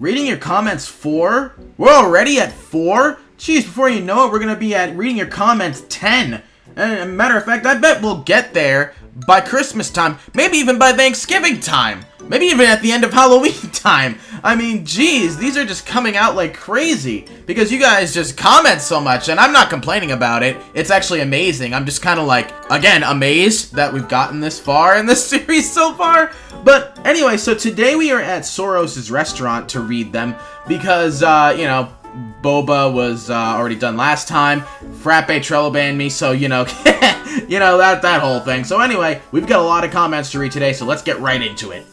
Reading your comments 4? We're already at 4? Jeez, before you know it, we're gonna be at reading your comments 10. And matter of fact, I bet we'll get there by Christmas time, maybe even by Thanksgiving time, maybe even at the end of Halloween time. I mean, geez, these are just coming out like crazy because you guys just comment so much, and I'm not complaining about it. It's actually amazing. I'm just kind of like, again, amazed that we've gotten this far in this series so far. But anyway, so today we are at Soros's restaurant to read them because, you know, Boba was already done last time. Frappe Trello Ban me, so you know, that whole thing. So anyway, we've got a lot of comments to read today, so let's get right into it.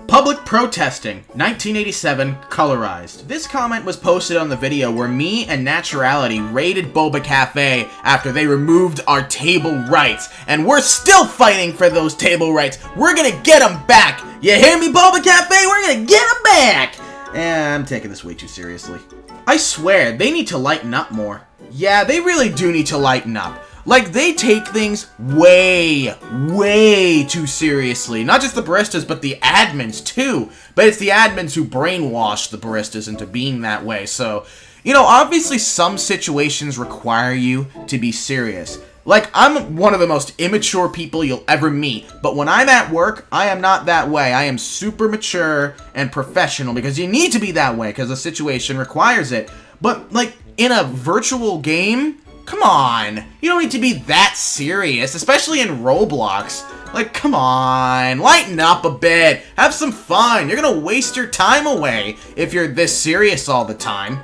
Public protesting, 1987, colorized. This comment was posted on the video where me and Naturality raided Boba Cafe after they removed our table rights, and we're still fighting for those table rights. We're gonna get them back. You hear me, Boba Cafe? We're gonna get them back. And I'm taking this way too seriously. I swear, they need to lighten up more. Yeah, they really do need to lighten up. Like, they take things way, way too seriously. Not just the baristas, but the admins, too. But it's the admins who brainwash the baristas into being that way. So, you know, obviously some situations require you to be serious. Like, I'm one of the most immature people you'll ever meet, but when I'm at work, I am not that way. I am super mature and professional because you need to be that way because the situation requires it. But, like, in a virtual game, come on. You don't need to be that serious, especially in Roblox. Like, come on, lighten up a bit. Have some fun. You're gonna waste your time away if you're this serious all the time.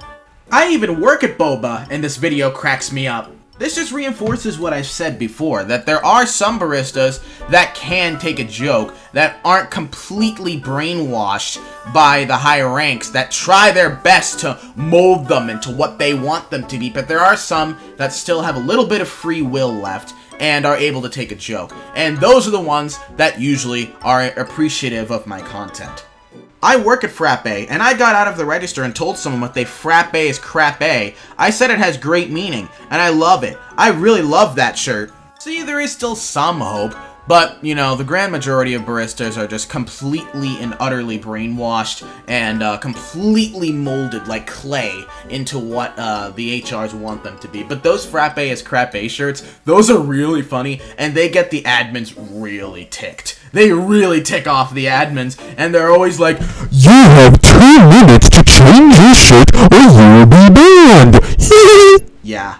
I even work at Boba, and this video cracks me up. This just reinforces what I've said before, that there are some baristas that can take a joke, that aren't completely brainwashed by the higher ranks, that try their best to mold them into what they want them to be, but there are some that still have a little bit of free will left and are able to take a joke. And those are the ones that usually are appreciative of my content. I work at Frappe, and I got out of the register and told someone what they Frappe is crappe. I said it has great meaning, and I love it. I really love that shirt. See, there is still some hope, but, you know, the grand majority of baristas are just completely and utterly brainwashed and completely molded like clay into what the HRs want them to be. But those Frappe is crappe shirts, those are really funny, and they get the admins really ticked. They really tick off the admins, and they're always like, "You have 2 minutes to change your shirt or you'll be banned." Yeah,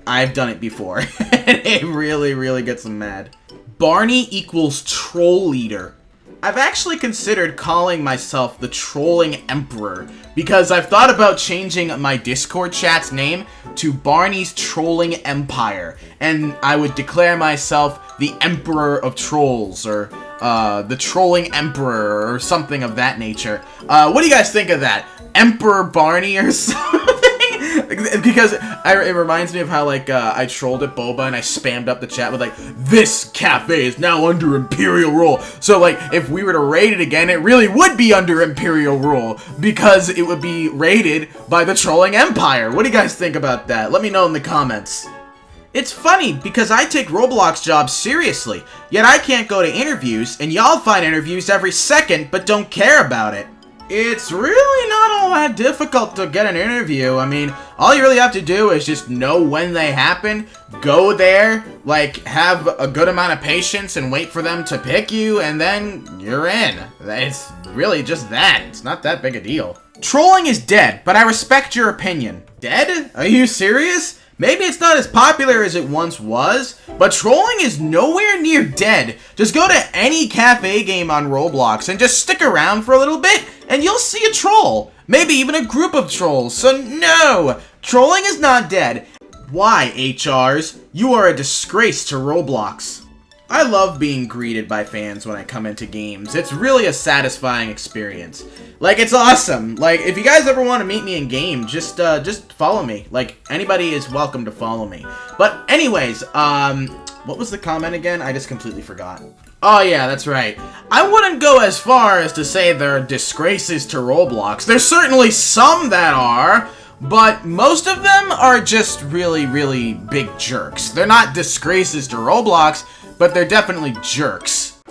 I've done it before. It really, really gets them mad. Barney equals troll leader. I've actually considered calling myself the Trolling Emperor, because I've thought about changing my Discord chat's name to Barney's Trolling Empire, and I would declare myself the Emperor of Trolls, or the Trolling Emperor, or something of that nature. What do you guys think of that? Emperor Barney or something? Because it reminds me of how, like, I trolled at Boba and I spammed up the chat with, like, "This cafe is now under Imperial rule." So, like, if we were to raid it again, it really would be under Imperial rule, because it would be raided by the Trolling Empire. What do you guys think about that? Let me know in the comments. It's funny, because I take Roblox jobs seriously, yet I can't go to interviews, and y'all find interviews every second, but don't care about it. It's really not all that difficult to get an interview. I mean, all you really have to do is just know when they happen, go there, like, have a good amount of patience and wait for them to pick you, and then you're in. It's really just that. It's not that big a deal. Trolling is dead, but I respect your opinion. Dead? Are you serious? Maybe it's not as popular as it once was, but trolling is nowhere near dead. Just go to any cafe game on Roblox and just stick around for a little bit, and you'll see a troll. Maybe even a group of trolls. So no, trolling is not dead. Why, HRs? You are a disgrace to Roblox. I love being greeted by fans when I come into games. It's really a satisfying experience. Like, it's awesome. Like, if you guys ever want to meet me in game, just follow me. Like, anybody is welcome to follow me. But anyways, what was the comment again? I just completely forgot. Oh yeah, that's right. I wouldn't go as far as to say they're disgraces to Roblox. There's certainly some that are, but most of them are just really, really big jerks. They're not disgraces to Roblox, but they're definitely jerks.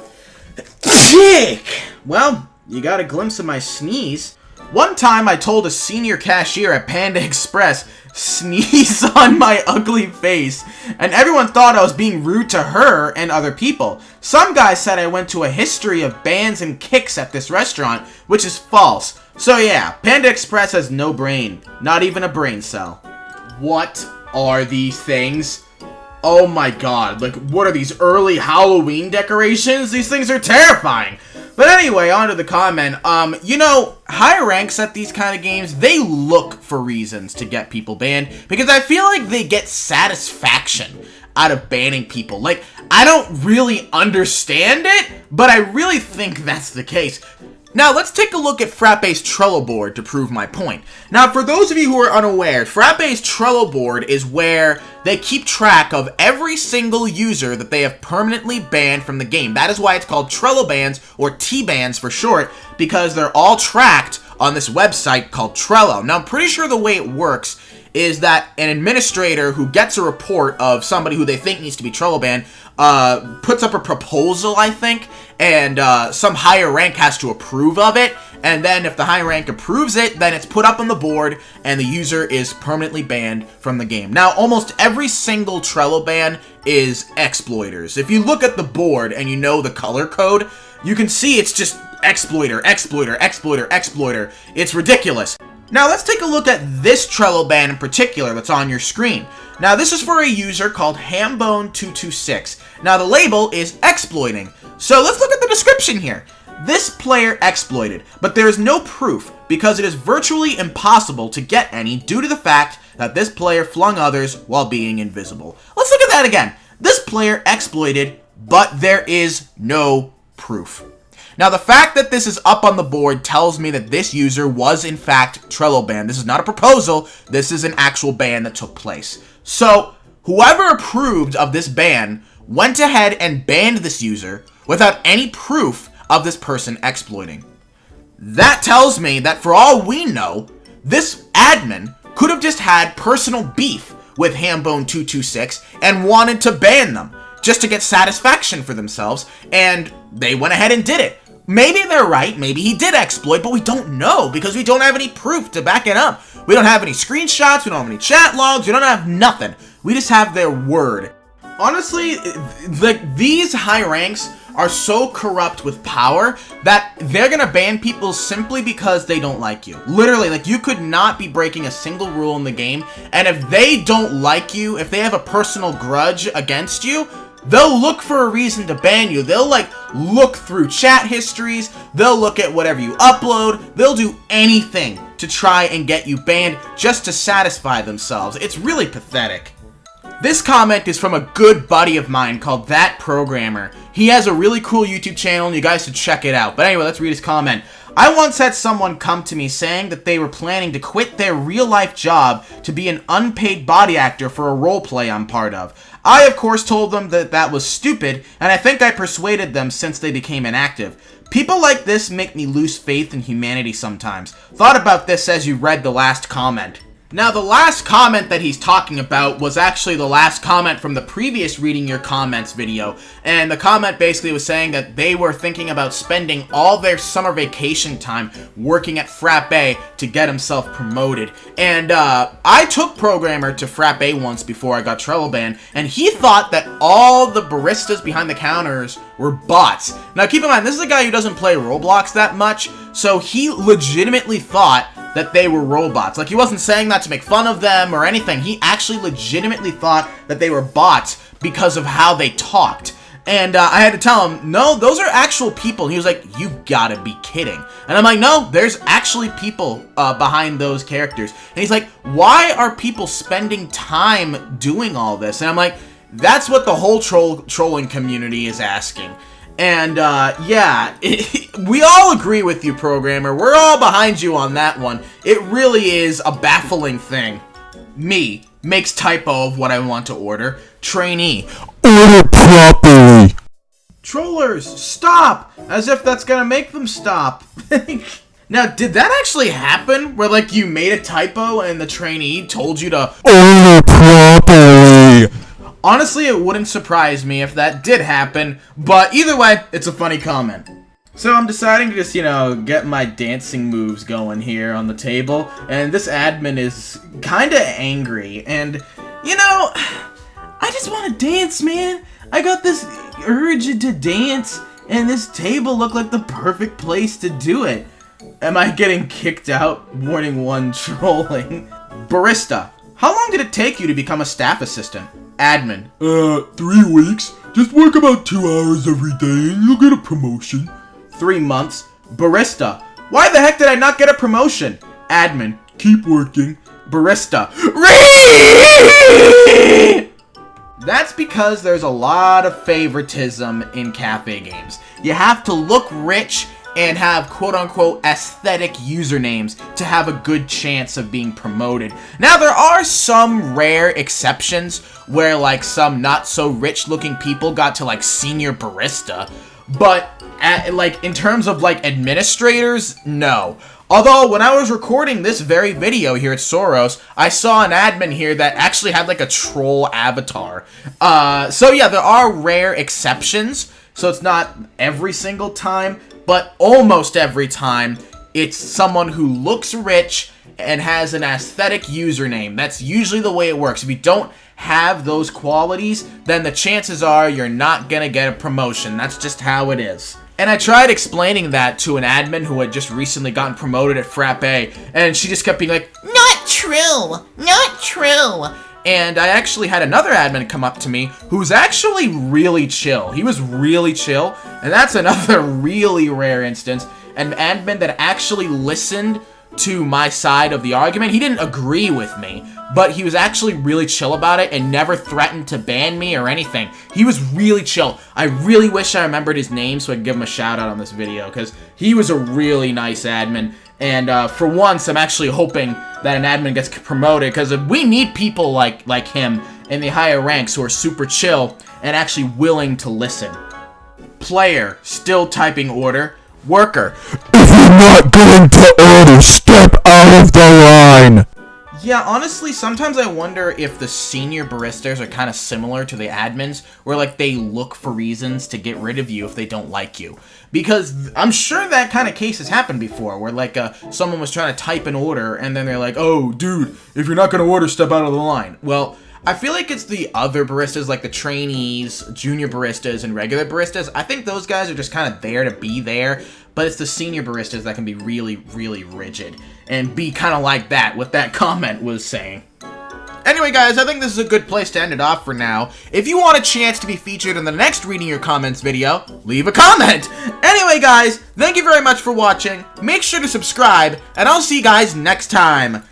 Sick! Well, you got a glimpse of my sneeze. One time I told a senior cashier at Panda Express, sneeze on my ugly face, and everyone thought I was being rude to her and other people. Some guy said I went to a history of bans and kicks at this restaurant, which is false. So yeah, Panda Express has no brain, not even a brain cell. What are these things? Oh my god, like what are these early Halloween decorations? These things are terrifying. But anyway, on to the comment. You know, high ranks at these kind of games, they look for reasons to get people banned because I feel like they get satisfaction out of banning people. Like, I don't really understand it, but I really think that's the case. Now, let's take a look at Frappe's Trello board to prove my point. Now, for those of you who are unaware, Frappe's Trello board is where they keep track of every single user that they have permanently banned from the game. That is why it's called Trello Bans, or T-Bans for short, because they're all tracked on this website called Trello. Now, I'm pretty sure the way it works is that an administrator who gets a report of somebody who they think needs to be Trello banned puts up a proposal, I think, and some higher rank has to approve of it, and then if the high rank approves it, then it's put up on the board, and the user is permanently banned from the game. Now, almost every single Trello ban is exploiters. If you look at the board and you know the color code, you can see it's just exploiter, exploiter, exploiter, exploiter. It's ridiculous. Now let's take a look at this Trello ban in particular that's on your screen. Now this is for a user called Hambone226. Now the label is exploiting. So let's look at the description here. This player exploited, but there is no proof because it is virtually impossible to get any due to the fact that this player flung others while being invisible. Let's look at that again. This player exploited, but there is no proof. Now, the fact that this is up on the board tells me that this user was, in fact, Trello banned. This is not a proposal. This is an actual ban that took place. So, whoever approved of this ban went ahead and banned this user without any proof of this person exploiting. That tells me that for all we know, this admin could have just had personal beef with Hambone226 and wanted to ban them just to get satisfaction for themselves, and they went ahead and did it. Maybe they're right, maybe he did exploit, but we don't know because we don't have any proof to back it up. We don't have any screenshots, we don't have any chat logs, we don't have nothing. We just have their word. Honestly, these high ranks are so corrupt with power that they're gonna ban people simply because they don't like you. Literally, like, you could not be breaking a single rule in the game, and if they don't like you, if they have a personal grudge against you, they'll look for a reason to ban you. They'll, like, look through chat histories, they'll look at whatever you upload, they'll do anything to try and get you banned just to satisfy themselves. It's really pathetic. This comment is from a good buddy of mine called That Programmer. He has a really cool YouTube channel and you guys should check it out. But anyway, let's read his comment. I once had someone come to me saying that they were planning to quit their real-life job to be an unpaid body actor for a roleplay I'm part of. I, of course, told them that that was stupid, and I think I persuaded them since they became inactive. People like this make me lose faith in humanity sometimes. Thought about this as you read the last comment. Now, the last comment that he's talking about was actually the last comment from the previous Reading Your Comments video, and the comment basically was saying that they were thinking about spending all their summer vacation time working at Frappe to get himself promoted. And I took Programmer to Frappe once before I got Trello banned, and he thought that all the baristas behind the counters were bots. Now, keep in mind, this is a guy who doesn't play Roblox that much, so he legitimately thought that they were robots. Like, he wasn't saying that to make fun of them or anything. He actually legitimately thought that they were bots because of how they talked. And I had to tell him, no, those are actual people. And he was like, you gotta be kidding. And I'm like, no, there's actually people behind those characters. And he's like, why are people spending time doing all this? And I'm like, that's what the whole trolling community is asking. And, yeah, we all agree with you, Programmer. We're all behind you on that one. It really is a baffling thing. Me makes typo of what I want to order. Trainee. Order properly. Trollers, stop! As if that's gonna make them stop. Now, did that actually happen? Where, like, you made a typo and the trainee told you to order properly? Honestly, it wouldn't surprise me if that did happen, but either way, it's a funny comment. So I'm deciding to just, get my dancing moves going here on the table, and this admin is kinda angry, and, I just wanna dance, man! I got this urge to dance, and this table looked like the perfect place to do it. Am I getting kicked out? Warning 1, trolling. Barista, how long did it take you to become a staff assistant? Admin, 3 weeks. Just work about 2 hours every day and you'll get a promotion. 3 months. Barista, why the heck did I not get a promotion? Admin, Keep working. Barista, That's because there's a lot of favoritism in cafe games. You have to look rich and have quote-unquote aesthetic usernames to have a good chance of being promoted. Now, there are some rare exceptions where, like, some not-so-rich-looking people got to, like, senior barista, but, in terms of, like, administrators, no. Although, when I was recording this very video here at Soros, I saw an admin here that actually had, like, a troll avatar. So yeah, there are rare exceptions, so it's not every single time, but almost every time, it's someone who looks rich and has an aesthetic username. That's usually the way it works. If you don't have those qualities, then the chances are you're not gonna get a promotion. That's just how it is. And I tried explaining that to an admin who had just recently gotten promoted at Frappe, and she just kept being like, "Not true! Not true!" And I actually had another admin come up to me who's actually really chill. He was really chill, and that's another really rare instance. An admin that actually listened to my side of the argument. He didn't agree with me, but he was actually really chill about it and never threatened to ban me or anything. He was really chill. I really wish I remembered his name so I could give him a shout out on this video, because he was a really nice admin. And for once, I'm actually hoping that an admin gets promoted, because we need people like him in the higher ranks who are super chill and actually willing to listen. Player, still typing order. Worker, If you're not going to order, step out of the line. yeah, honestly, sometimes I wonder if the senior baristas are kind of similar to the admins, where, like, they look for reasons to get rid of you if they don't like you. Because I'm sure that kind of case has happened before, where, like, someone was trying to type an order, and then they're like, "Oh, dude, if you're not going to order, step out of the line." Well, I feel like it's the other baristas, like the trainees, junior baristas, and regular baristas. I think those guys are just kind of there to be there, but it's the senior baristas that can be really, really rigid and be kind of like that, what that comment was saying. Anyway, guys, I think this is a good place to end it off for now. If you want a chance to be featured in the next Reading Your Comments video, leave a comment! Anyway, guys, thank you very much for watching. Make sure to subscribe, and I'll see you guys next time.